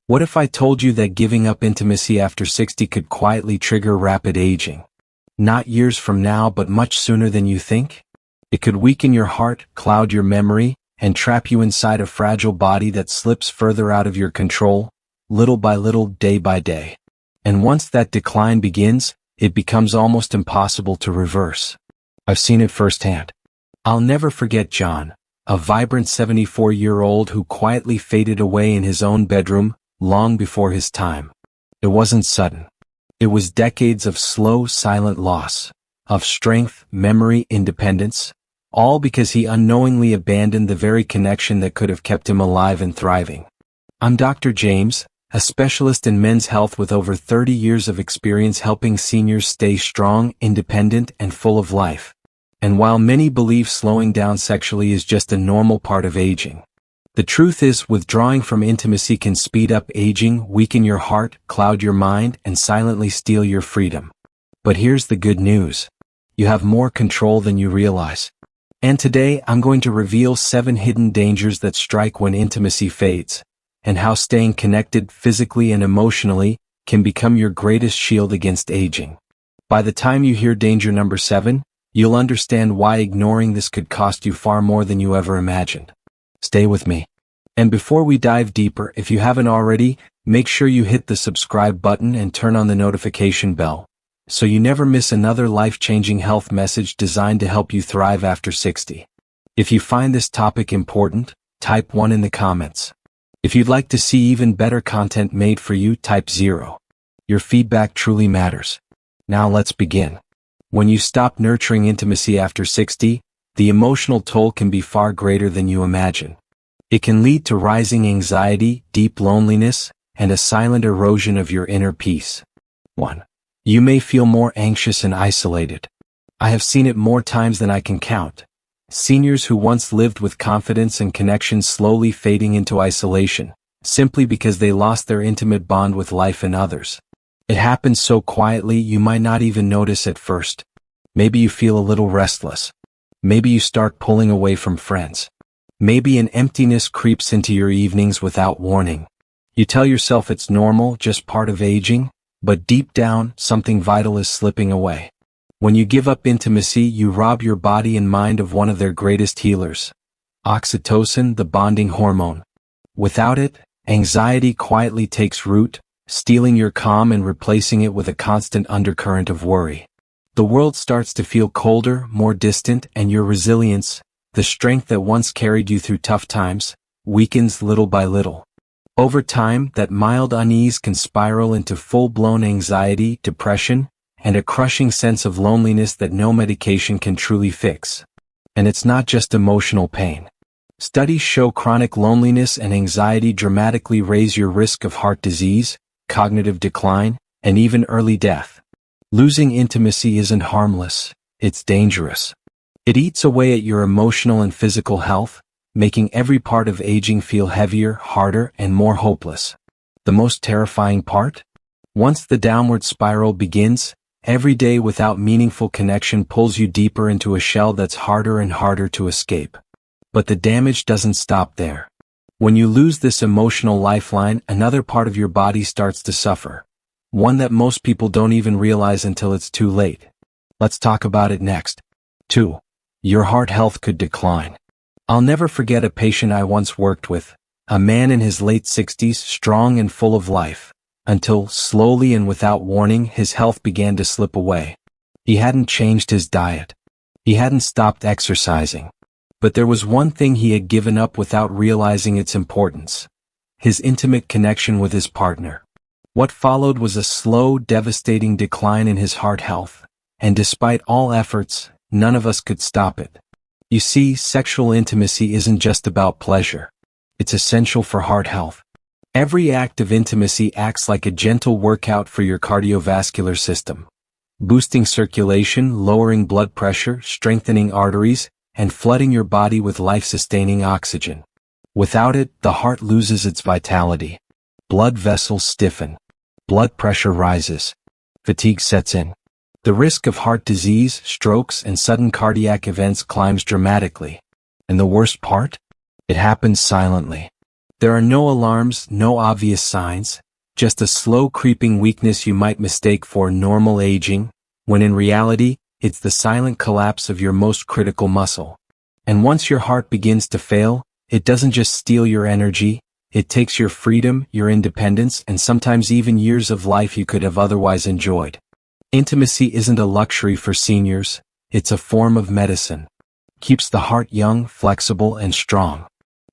What if I told you that giving up intimacy after 60 could quietly trigger rapid aging? Not years from now, but much sooner than you think? It could weaken your heart, cloud your memory, and trap you inside a fragile body that slips further out of your control, little by little, day by day. And once that decline begins, it becomes almost impossible to reverse. I've seen it firsthand. I'll never forget John, a vibrant 74-year-old who quietly faded away in his own bedroom, long before his time. It wasn't sudden. It was decades of slow, silent loss, of strength, memory, independence, all because he unknowingly abandoned the very connection that could have kept him alive and thriving. I'm Dr. James, a specialist in men's health with over 30 years of experience helping seniors stay strong, independent, and full of life. And while many believe slowing down sexually is just a normal part of aging, the truth is withdrawing from intimacy can speed up aging, weaken your heart, cloud your mind, and silently steal your freedom. But here's the good news. You have more control than you realize. And today I'm going to reveal 7 hidden dangers that strike when intimacy fades, and how staying connected physically and emotionally can become your greatest shield against aging. By the time you hear danger number 7, you'll understand why ignoring this could cost you far more than you ever imagined. Stay with me. And before we dive deeper, if you haven't already, make sure you hit the subscribe button and turn on the notification bell, so you never miss another life-changing health message designed to help you thrive after 60. If you find this topic important, type 1 in the comments. If you'd like to see even better content made for you, type 0. Your feedback truly matters. Now let's begin. When you stop nurturing intimacy after 60, the emotional toll can be far greater than you imagine. It can lead to rising anxiety, deep loneliness, and a silent erosion of your inner peace. 1. You may feel more anxious and isolated. I have seen it more times than I can count. Seniors who once lived with confidence and connection slowly fading into isolation, simply because they lost their intimate bond with life and others. It happens so quietly you might not even notice at first. Maybe you feel a little restless. Maybe you start pulling away from friends. Maybe an emptiness creeps into your evenings without warning. You tell yourself it's normal, just part of aging, but deep down, something vital is slipping away. When you give up intimacy, you rob your body and mind of one of their greatest healers. Oxytocin, the bonding hormone. Without it, anxiety quietly takes root, stealing your calm and replacing it with a constant undercurrent of worry. The world starts to feel colder, more distant, and your resilience, the strength that once carried you through tough times, weakens little by little. Over time, that mild unease can spiral into full-blown anxiety, depression, and a crushing sense of loneliness that no medication can truly fix. And it's not just emotional pain. Studies show chronic loneliness and anxiety dramatically raise your risk of heart disease, cognitive decline, and even early death. Losing intimacy isn't harmless, it's dangerous. It eats away at your emotional and physical health, making every part of aging feel heavier, harder, and more hopeless. The most terrifying part? Once the downward spiral begins, every day without meaningful connection pulls you deeper into a shell that's harder and harder to escape. But the damage doesn't stop there. When you lose this emotional lifeline, another part of your body starts to suffer. One that most people don't even realize until it's too late. Let's talk about it next. 2. Your heart health could decline. I'll never forget a patient I once worked with, a man in his late 60s, strong and full of life, until, slowly and without warning, his health began to slip away. He hadn't changed his diet. He hadn't stopped exercising. But there was one thing he had given up without realizing its importance: his intimate connection with his partner. What followed was a slow, devastating decline in his heart health, and despite all efforts, none of us could stop it. You see, sexual intimacy isn't just about pleasure. It's essential for heart health. Every act of intimacy acts like a gentle workout for your cardiovascular system, boosting circulation, lowering blood pressure, strengthening arteries, and flooding your body with life-sustaining oxygen. Without it, the heart loses its vitality. Blood vessels stiffen. Blood pressure rises. Fatigue sets in. The risk of heart disease, strokes, and sudden cardiac events climbs dramatically. And the worst part? It happens silently. There are no alarms, no obvious signs, just a slow creeping weakness you might mistake for normal aging, when in reality, it's the silent collapse of your most critical muscle. And once your heart begins to fail, it doesn't just steal your energy, it takes your freedom, your independence, and sometimes even years of life you could have otherwise enjoyed. Intimacy isn't a luxury for seniors, it's a form of medicine. Keeps the heart young, flexible, and strong.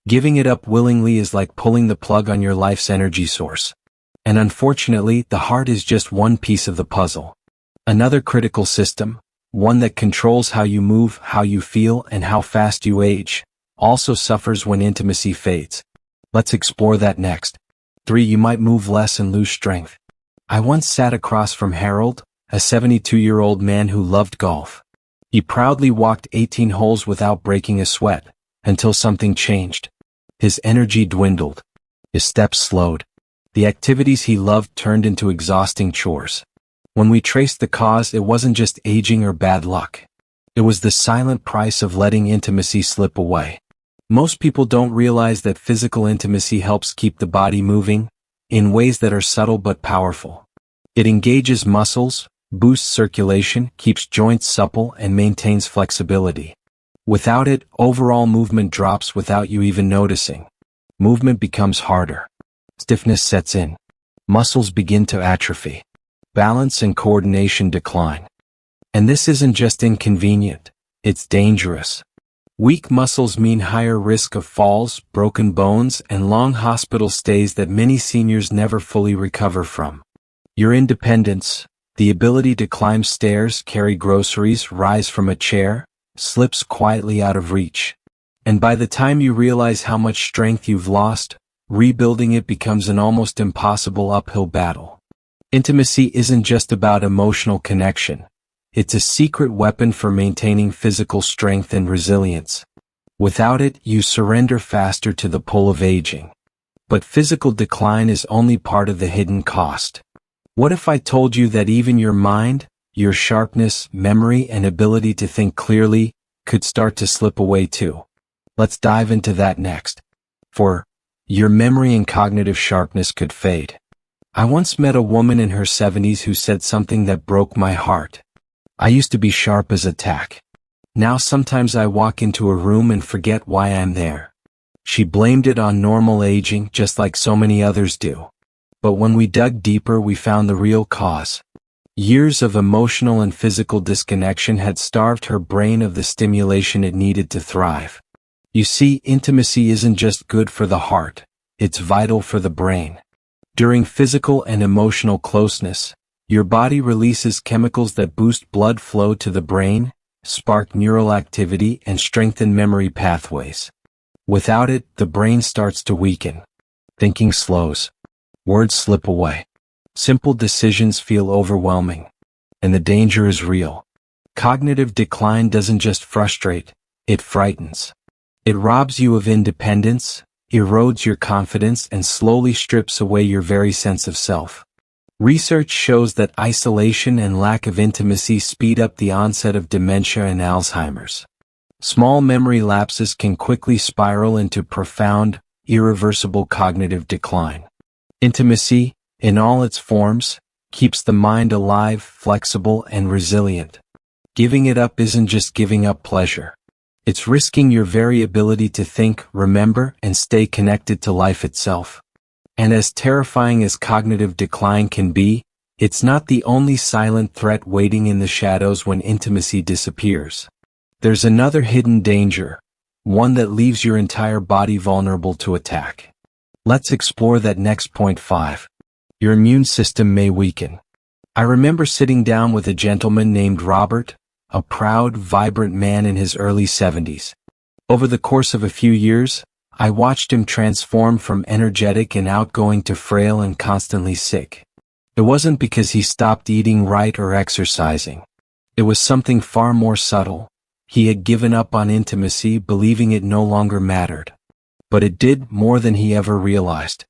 Giving it up willingly is like pulling the plug on your life's energy source. And unfortunately, the heart is just one piece of the puzzle. Another critical system, one that controls how you move, how you feel, and how fast you age, also suffers when intimacy fades. Let's explore that next. 3. You might move less and lose strength. I once sat across from Harold, a 72-year-old man who loved golf. He proudly walked 18 holes without breaking a sweat, until something changed. His energy dwindled. His steps slowed. The activities he loved turned into exhausting chores. When we traced the cause, it wasn't just aging or bad luck. It was the silent price of letting intimacy slip away. Most people don't realize that physical intimacy helps keep the body moving, in ways that are subtle but powerful. It engages muscles, boosts circulation, keeps joints supple, and maintains flexibility. Without it, overall movement drops without you even noticing. Movement becomes harder. Stiffness sets in. Muscles begin to atrophy. Balance and coordination decline. And this isn't just inconvenient, it's dangerous. Weak muscles mean higher risk of falls, broken bones, and long hospital stays that many seniors never fully recover from. Your independence, the ability to climb stairs, carry groceries, rise from a chair, slips quietly out of reach. And by the time you realize how much strength you've lost, rebuilding it becomes an almost impossible uphill battle. Intimacy isn't just about emotional connection. It's a secret weapon for maintaining physical strength and resilience. Without it, you surrender faster to the pull of aging. But physical decline is only part of the hidden cost. What if I told you that even your mind, your sharpness, memory, and ability to think clearly, could start to slip away too? Let's dive into that next. For your memory and cognitive sharpness could fade. I once met a woman in her 70s who said something that broke my heart. I used to be sharp as a tack. Now sometimes I walk into a room and forget why I'm there. She blamed it on normal aging, just like so many others do. But when we dug deeper, we found the real cause. Years of emotional and physical disconnection had starved her brain of the stimulation it needed to thrive. You see, intimacy isn't just good for the heart, it's vital for the brain. During physical and emotional closeness, your body releases chemicals that boost blood flow to the brain, spark neural activity, and strengthen memory pathways. Without it, the brain starts to weaken. Thinking slows. Words slip away. Simple decisions feel overwhelming. And the danger is real. Cognitive decline doesn't just frustrate, it frightens. It robs you of independence, erodes your confidence, and slowly strips away your very sense of self. Research shows that isolation and lack of intimacy speed up the onset of dementia and Alzheimer's. Small memory lapses can quickly spiral into profound, irreversible cognitive decline. Intimacy, in all its forms, keeps the mind alive, flexible, and resilient. Giving it up isn't just giving up pleasure. It's risking your very ability to think, remember, and stay connected to life itself. And as terrifying as cognitive decline can be, it's not the only silent threat waiting in the shadows when intimacy disappears. There's another hidden danger, one that leaves your entire body vulnerable to attack. Let's explore that next. Point 5. Your immune system may weaken. I remember sitting down with a gentleman named Robert, a proud, vibrant man in his early 70s. Over the course of a few years, I watched him transform from energetic and outgoing to frail and constantly sick. It wasn't because he stopped eating right or exercising. It was something far more subtle. He had given up on intimacy, believing it no longer mattered. But it did, more than he ever realized.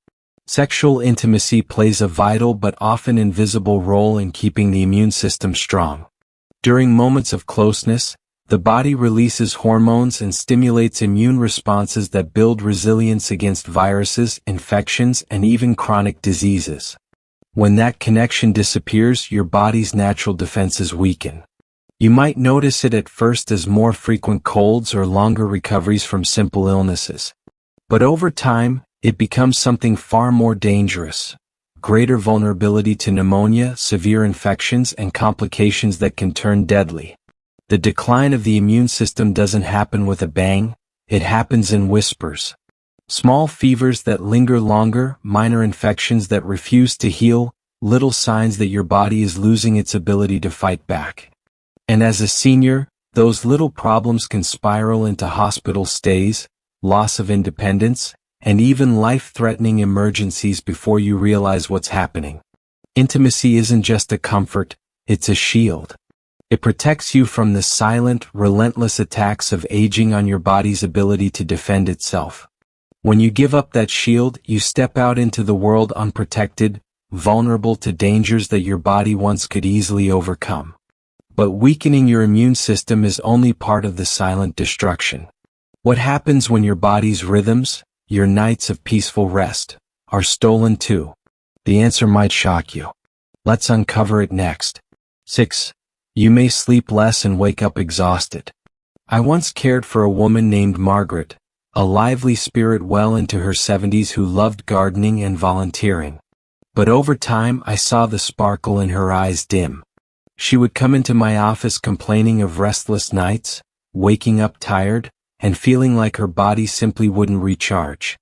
Sexual intimacy plays a vital but often invisible role in keeping the immune system strong. During moments of closeness, The body releases hormones and stimulates immune responses that build resilience against viruses, infections, and even chronic diseases. When that connection disappears, your body's natural defenses weaken. You might notice it at first as more frequent colds or longer recoveries from simple illnesses. But over time, it becomes something far more dangerous. Greater vulnerability to pneumonia, severe infections, and complications that can turn deadly. The decline of the immune system doesn't happen with a bang, it happens in whispers. Small fevers that linger longer, minor infections that refuse to heal, little signs that your body is losing its ability to fight back. And as a senior, those little problems can spiral into hospital stays, loss of independence, and even life-threatening emergencies before you realize what's happening. Intimacy isn't just a comfort, it's a shield. It protects you from the silent, relentless attacks of aging on your body's ability to defend itself. When you give up that shield, you step out into the world unprotected, vulnerable to dangers that your body once could easily overcome. But weakening your immune system is only part of the silent destruction. What happens when your body's rhythms, your nights of peaceful rest, are stolen too? The answer might shock you. Let's uncover it next. 6. You may sleep less and wake up exhausted. I once cared for a woman named Margaret, a lively spirit well into her 70s who loved gardening and volunteering. But over time I saw the sparkle in her eyes dim. She would come into my office complaining of restless nights, waking up tired, and feeling like her body simply wouldn't recharge.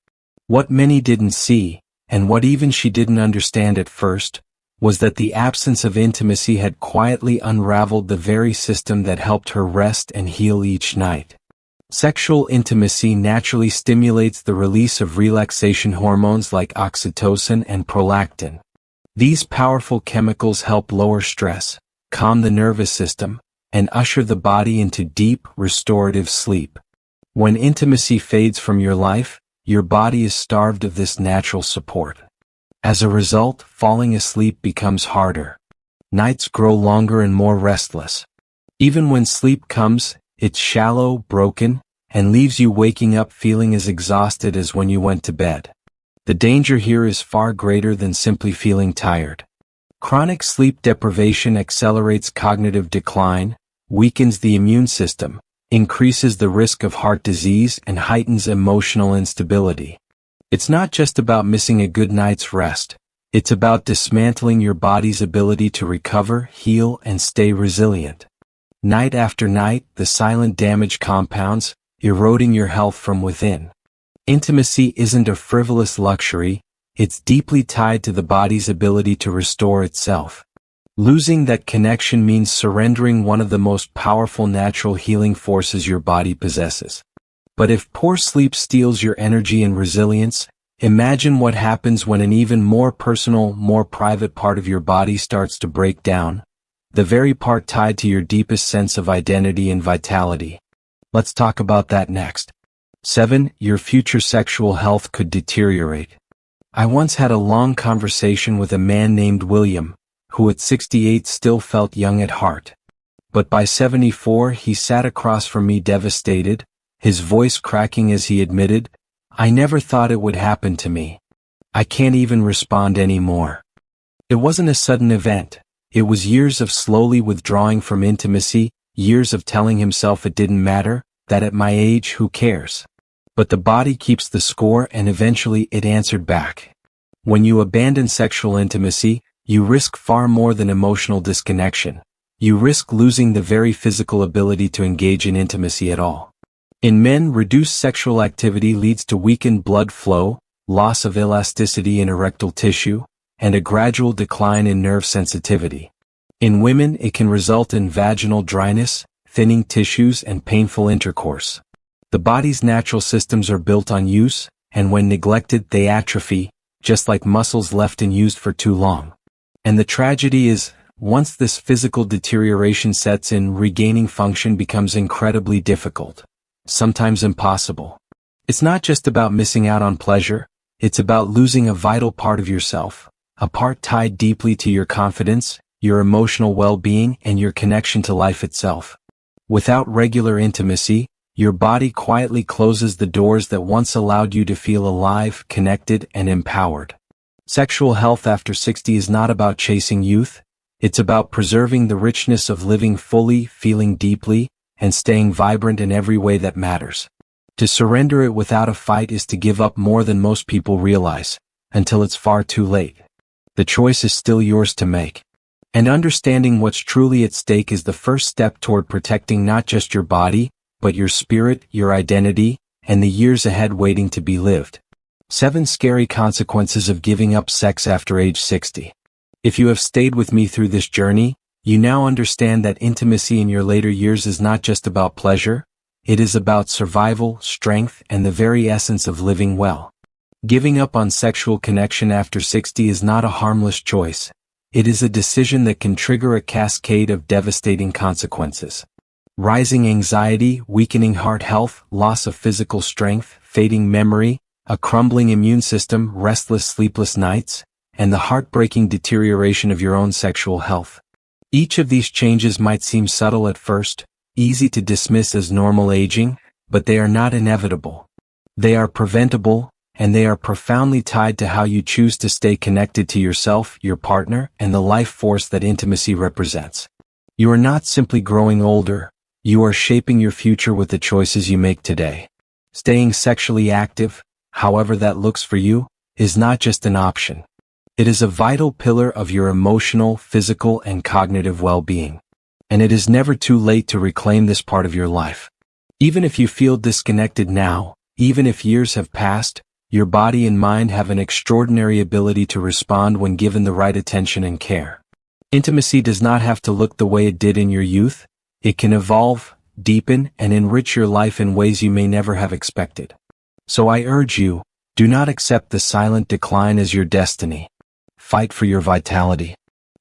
What many didn't see, and what even she didn't understand at first, was that the absence of intimacy had quietly unraveled the very system that helped her rest and heal each night. Sexual intimacy naturally stimulates the release of relaxation hormones like oxytocin and prolactin. These powerful chemicals help lower stress, calm the nervous system, and usher the body into deep, restorative sleep. When intimacy fades from your life, your body is starved of this natural support. As a result, falling asleep becomes harder. Nights grow longer and more restless. Even when sleep comes, it's shallow, broken, and leaves you waking up feeling as exhausted as when you went to bed. The danger here is far greater than simply feeling tired. Chronic sleep deprivation accelerates cognitive decline, weakens the immune system, increases the risk of heart disease, and heightens emotional instability. It's not just about missing a good night's rest. It's about dismantling your body's ability to recover, heal, and stay resilient. Night after night, the silent damage compounds, eroding your health from within. Intimacy isn't a frivolous luxury, it's deeply tied to the body's ability to restore itself. Losing that connection means surrendering one of the most powerful natural healing forces your body possesses. But if poor sleep steals your energy and resilience, imagine what happens when an even more personal, more private part of your body starts to break down, the very part tied to your deepest sense of identity and vitality. Let's talk about that next. 7. Your future sexual health could deteriorate. I once had a long conversation with a man named William, who at 68 still felt young at heart. But by 74 he sat across from me devastated, his voice cracking as he admitted, "I never thought it would happen to me. I can't even respond anymore." It wasn't a sudden event. It was years of slowly withdrawing from intimacy, years of telling himself it didn't matter, that at my age who cares. But the body keeps the score, and eventually it answered back. When you abandon sexual intimacy, you risk far more than emotional disconnection. You risk losing the very physical ability to engage in intimacy at all. In men, reduced sexual activity leads to weakened blood flow, loss of elasticity in erectile tissue, and a gradual decline in nerve sensitivity. In women, it can result in vaginal dryness, thinning tissues, and painful intercourse. The body's natural systems are built on use, and when neglected, they atrophy, just like muscles left unused for too long. And the tragedy is, once this physical deterioration sets in, regaining function becomes incredibly difficult. Sometimes impossible. It's not just about missing out on pleasure, it's about losing a vital part of yourself, a part tied deeply to your confidence, your emotional well-being, and your connection to life itself. Without regular intimacy, your body quietly closes the doors that once allowed you to feel alive, connected, and empowered. Sexual health after 60 is not about chasing youth, it's about preserving the richness of living fully, feeling deeply, and staying vibrant in every way that matters. To surrender it without a fight is to give up more than most people realize, until it's far too late. The choice is still yours to make. And understanding what's truly at stake is the first step toward protecting not just your body, but your spirit, your identity, and the years ahead waiting to be lived. 7 Scary Consequences of Giving Up Sex After Age 60. If you have stayed with me through this journey, you now understand that intimacy in your later years is not just about pleasure, it is about survival, strength, and the very essence of living well. Giving up on sexual connection after 60 is not a harmless choice. It is a decision that can trigger a cascade of devastating consequences. Rising anxiety, weakening heart health, loss of physical strength, fading memory, a crumbling immune system, restless sleepless nights, and the heartbreaking deterioration of your own sexual health. Each of these changes might seem subtle at first, easy to dismiss as normal aging, but they are not inevitable. They are preventable, and they are profoundly tied to how you choose to stay connected to yourself, your partner, and the life force that intimacy represents. You are not simply growing older, you are shaping your future with the choices you make today. Staying sexually active, however that looks for you, is not just an option. It is a vital pillar of your emotional, physical, and cognitive well-being. And it is never too late to reclaim this part of your life. Even if you feel disconnected now, even if years have passed, your body and mind have an extraordinary ability to respond when given the right attention and care. Intimacy does not have to look the way it did in your youth. It can evolve, deepen, and enrich your life in ways you may never have expected. So I urge you, do not accept the silent decline as your destiny. Fight for your vitality.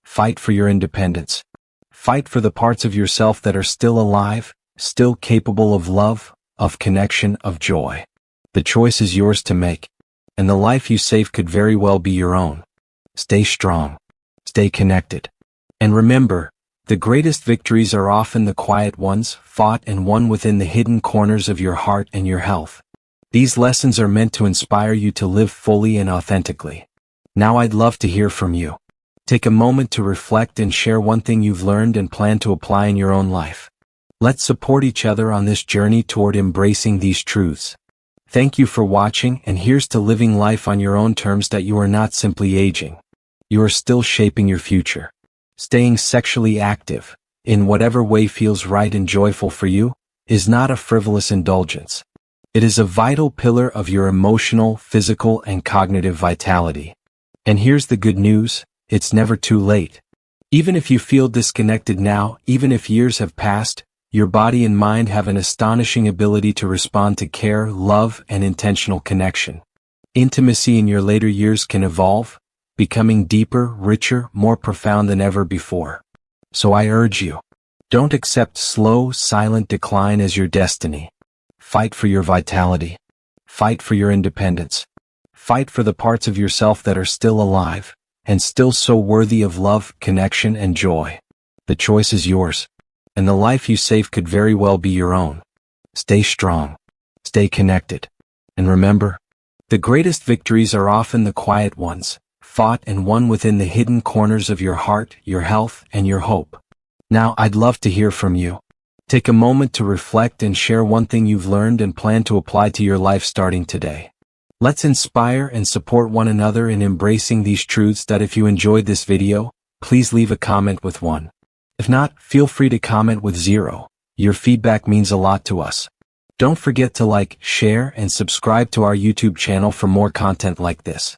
Fight for your independence. Fight for the parts of yourself that are still alive, still capable of love, of connection, of joy. The choice is yours to make, and the life you save could very well be your own. Stay strong. Stay connected. And remember, the greatest victories are often the quiet ones, fought and won within the hidden corners of your heart and your health. These lessons are meant to inspire you to live fully and authentically. Now I'd love to hear from you. Take a moment to reflect and share one thing you've learned and plan to apply in your own life. Let's support each other on this journey toward embracing these truths. Thank you for watching, and here's to living life on your own terms, that you are not simply aging. You are still shaping your future. Staying sexually active, in whatever way feels right and joyful for you, is not a frivolous indulgence. It is a vital pillar of your emotional, physical, and cognitive vitality. And here's the good news, it's never too late. Even if you feel disconnected now, even if years have passed, your body and mind have an astonishing ability to respond to care, love, and intentional connection. Intimacy in your later years can evolve, becoming deeper, richer, more profound than ever before. So I urge you, don't accept slow, silent decline as your destiny. Fight for your vitality. Fight for your independence. Fight for the parts of yourself that are still alive, and still so worthy of love, connection, and joy. The choice is yours, and the life you save could very well be your own. Stay strong. Stay connected. And remember, the greatest victories are often the quiet ones, fought and won within the hidden corners of your heart, your health, and your hope. Now I'd love to hear from you. Take a moment to reflect and share one thing you've learned and plan to apply to your life starting today. Let's inspire and support one another in embracing these truths. That if you enjoyed this video, please leave a comment with 1. If not, feel free to comment with 0. Your feedback means a lot to us. Don't forget to like, share, and subscribe to our YouTube channel for more content like this.